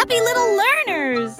happy little learners!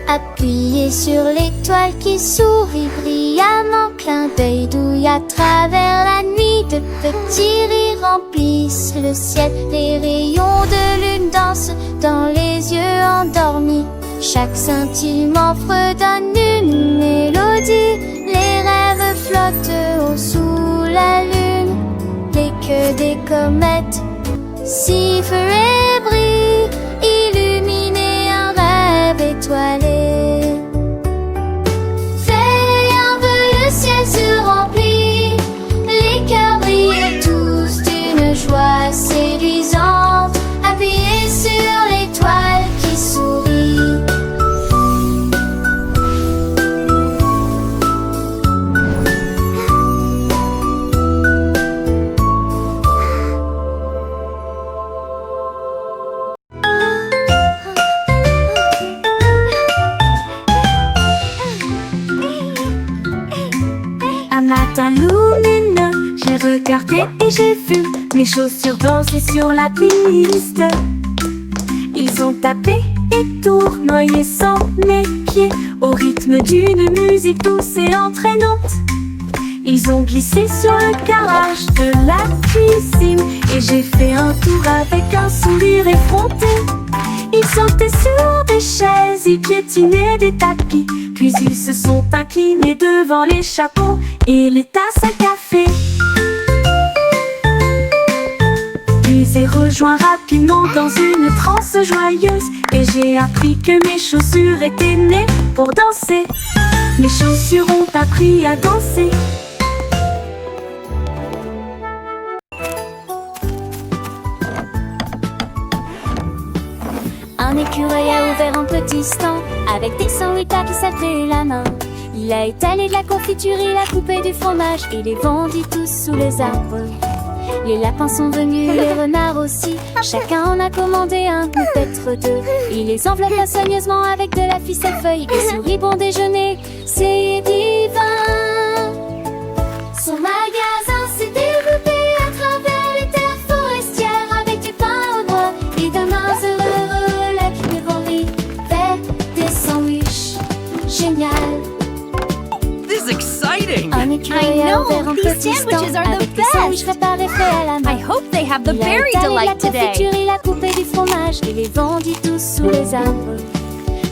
Appuyez sur l'étoile qui sourit brillamment, clin d'œil douille à travers la nuit. De petits rires remplissent le ciel, les rayons de lune dansent dans les yeux endormis. Chaque scintillement fredonne une mélodie, les rêves flottent haut sous la lune. Les queues des comètes sifflent et brillent, illuminés un rêve étoilé. Veille un peu, le ciel se remplit, les cœurs brillent tous d'une joie séduisante. Appuyez sur l'étoile qui sourit. Un matin lumineux, j'ai regardé et j'ai vu mes chaussures danser sur la piste. Ils ont tapé et tournoyé sans mes pieds au rythme d'une musique douce et entraînante. Ils ont glissé sur le garage de la cuisine et j'ai fait un tour avec un sourire effronté. Ils sautaient sur des chaises, ils piétinaient des tapis, puis ils se sont inclinés devant les chapeaux et les tasses à café. Puis j'ai rejoint rapidement dans une transe joyeuse et j'ai appris que mes chaussures étaient nées pour danser. Mes chaussures ont appris à danser. Un écureuil a ouvert un petit stand avec des sandwichs qui s'appelaient la main. Il a étalé de la confiture, il a coupé du fromage et les vendit tous sous les arbres. Les lapins sont venus, les renards aussi. Chacun en a commandé un, peut-être deux. Il les enveloppa soigneusement avec de la ficelle feuille et sourit bon déjeuner, c'est divin. Son magasin s'est développé à travers les terres forestières avec du pain au noix et d'un heureux relais qui vendait des sandwichs. Génial. This is exciting! Un écureuil a ouvert un petit stand avec des sandwichs préparés faits à la main. I hope they have the Il a berry étalé de la delight today. confiture, il a coupé du fromage et les vendit tous sous les arbres.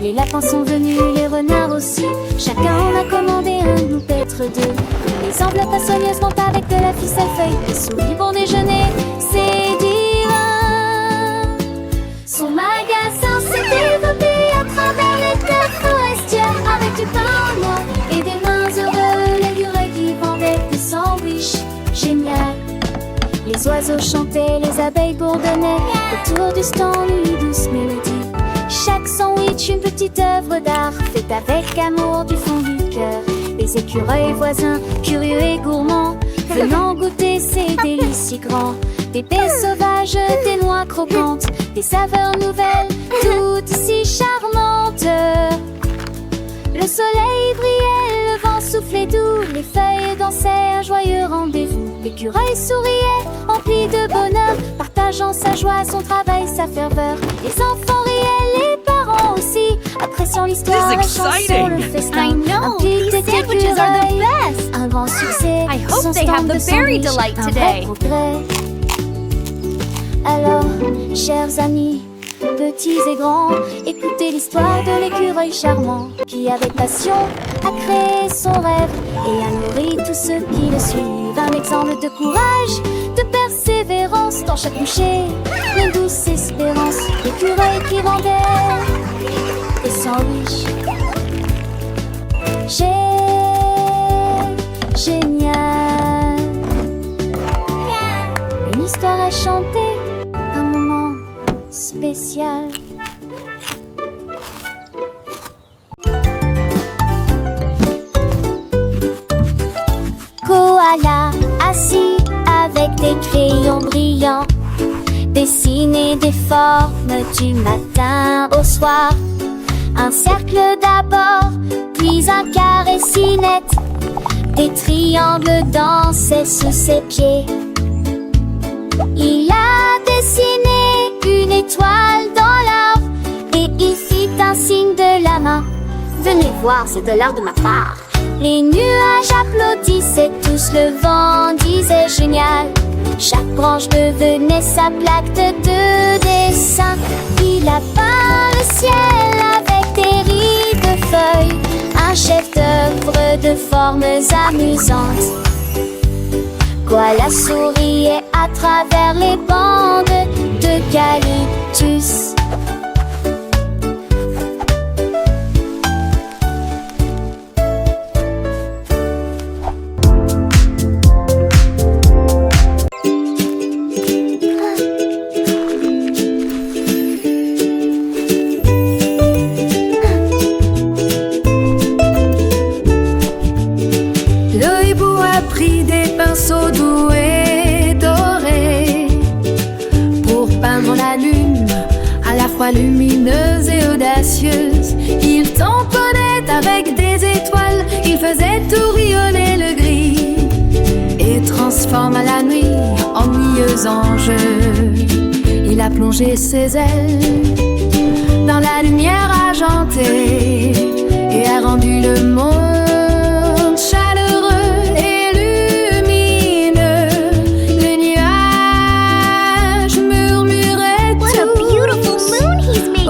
Les lapins sont venus, les renards aussi. Chacun en a commandé un ou peut-être deux. Il les enveloppa soigneusement avec de la ficelle feuille et sourit bon déjeuner, c'est divin. Son magasin s'est développé à travers les terres forestières avec du pain au noix et des mains heureux, l'écureuil qui vendait des sandwichs. Génial. Les oiseaux chantaient, les abeilles bourdonnaient autour du stand, une douce mélodie. Chaque sandwich, une petite œuvre d'art faite avec amour du fond du cœur. Les écureuils voisins, curieux et gourmands, venant goûter ces délices si grands. Des baies sauvages, des noix croquantes, des saveurs nouvelles, toutes si charmantes. Le soleil brillait, le vent soufflait doux, les feuilles dansaient un joyeux rendez-vous. L'écureuil souriait, empli de bonheur, partageant sa joie, son travail, sa ferveur. Les enfants riaient, les parents aussi, appréciant l'histoire, la chanson, le festin. I know, Un petit these sandwiches are the écureuil, best. un grand succès, I hope son they stand have the de berry sandwich, delight un today. vrai progrès. Alors, chers amis, petits et grands, écoutez l'histoire de l'écureuil charmant qui avec passion a créé son rêve et a nourri tous ceux qui le suivent. Un exemple de courage, de persévérance dans chaque bouchée, une douce espérance. L'écureuil qui vendait des sandwichs. Génial. Une histoire à chanter, un moment spécial. Koala assis avec des crayons brillants, dessiner des formes du matin au soir. Un cercle d'abord, puis un carré si net, Des triangles dansaient sous ses pieds. Il a dessiné une étoile dans l'arbre et il fit un signe de la main. Venez voir, c'est de l'art de ma part. Les nuages applaudissaient tous, le vent disait génial. Chaque branche devenait sa plaque de dessin. Il a peint le ciel avec des rides de feuilles, un chef-d'œuvre de formes amusantes. Koala souriait à travers les bandes d'eucalyptus. Le hibou a pris des pinceaux doux et dorés pour peindre la lune, à la fois lumineuse et audacieuse. Il tamponnait avec des étoiles, il faisait tourbillonner le gris et transforma la nuit ennuyeuse en jeu. Il a plongé ses ailes dans la lumière argentée et a rendu le monde chaleureux et lumineux. Les nuages murmuraient tout.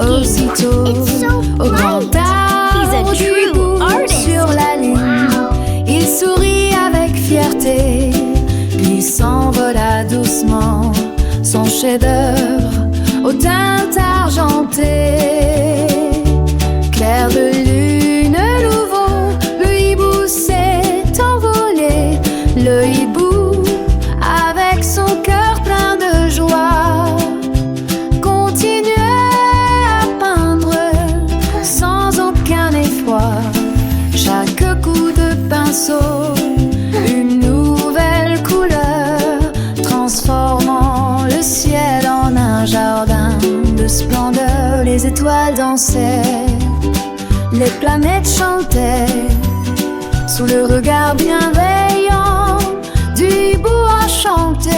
Aussitôt, au grand arbre du hibou sur la lune, il sourit avec fierté, puis s'envola doucement, son chef-d'œuvre aux teintes argentées. Clair de lune nouveau, le hibou s'est envolé. Le hibou, avec son cœur plein de joie, continuait à peindre sans aucun effroi. Chaque coup de pinceau, une nouvelle couleur, transformant le ciel en un jardin de splendeur. Les étoiles dansaient, les planètes chantaient sous le regard bienveillant du hibou enchanté.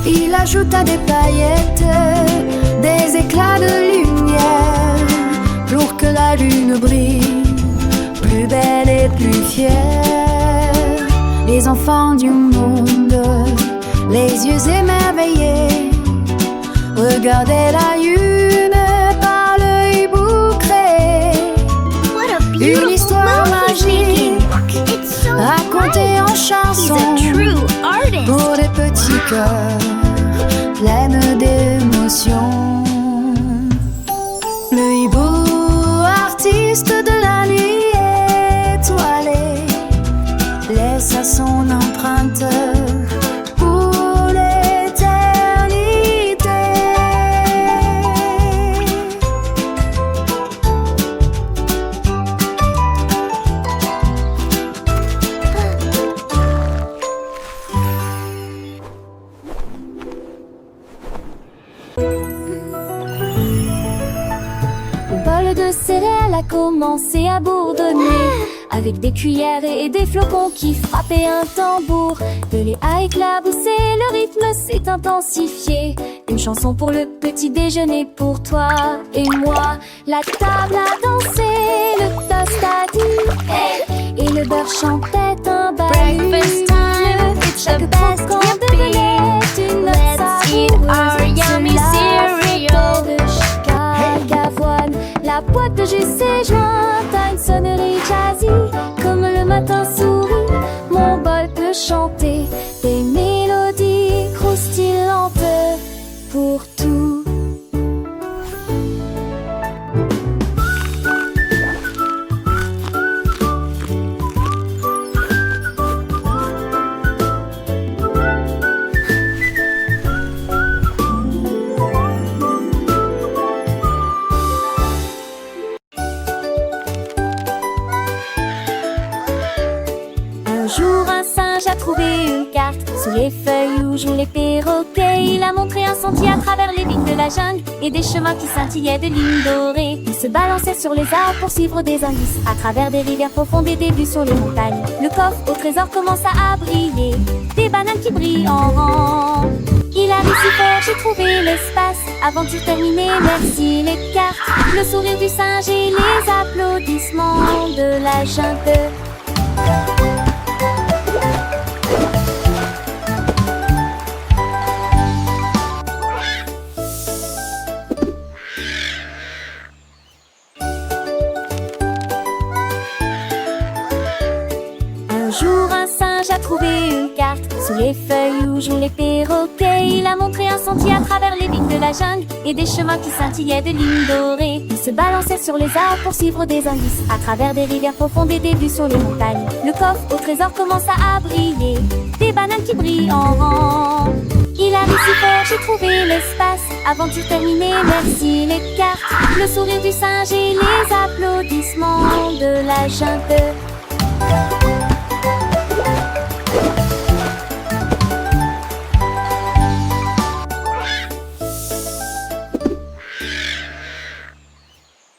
Il ajouta des paillettes, des éclats de lumière pour que la lune brille plus belle et plus fière. Les enfants du monde, les yeux émerveillés, regardaient la lune par le hibou créé. Une histoire magique racontée en chansons pour des petits cœurs pleines d'émotions. Le hibou, artiste de la nuit étoilée, laissa son empreinte pour l'éternité. Le bol de céréales a commencé à bourdonner, avec des cuillères et des flocons qui frappaient un tambour. De lait a éclaboussé, le rythme s'est intensifié. Une chanson pour le petit déjeuner pour toi et moi. La table a dansé, le toast a dit hey, et le beurre chantait un ballon. Breakfast time, it's the best devenait une note Let's eat our yummy cereal. de chaque avoine. La boîte de jus s'est jointe à une sonnerie jazzy. Comme le matin sourit, mon bol peut chanter des mélodies croustillantes pour tout. Un jour un singe singe a trouvé une carte. Sous les feuilles où jouent les perroquets, il a montré un sentier à travers les vignes de la jungle et des chemins qui scintillaient de lignes dorées. Il se balançait sur les arbres pour suivre des indices à travers des rivières profondes et des vues sur les montagnes. Le coffre au trésor commença à briller, des bananes qui brillent en rang. Il a réussi fort, j'ai trouvé l'espace. Aventure terminée, merci les cartes. Le sourire du singe et les applaudissements de la jungle. Un jour, un singe a trouvé une carte. Sous les feuilles où jouent les perroquets, il a montré un sentier à travers les vignes de la jungle et des chemins qui scintillaient de lignes dorées. Il se balançait sur les arbres pour suivre des indices à travers des rivières profondes et des vues sur les montagnes. Le coffre au trésor commença à briller, des bananes qui brillent en rang. Il a réussi fort, j'ai trouvé l'espace. Aventure terminée, merci les cartes. Le sourire du singe et les applaudissements de la jungle.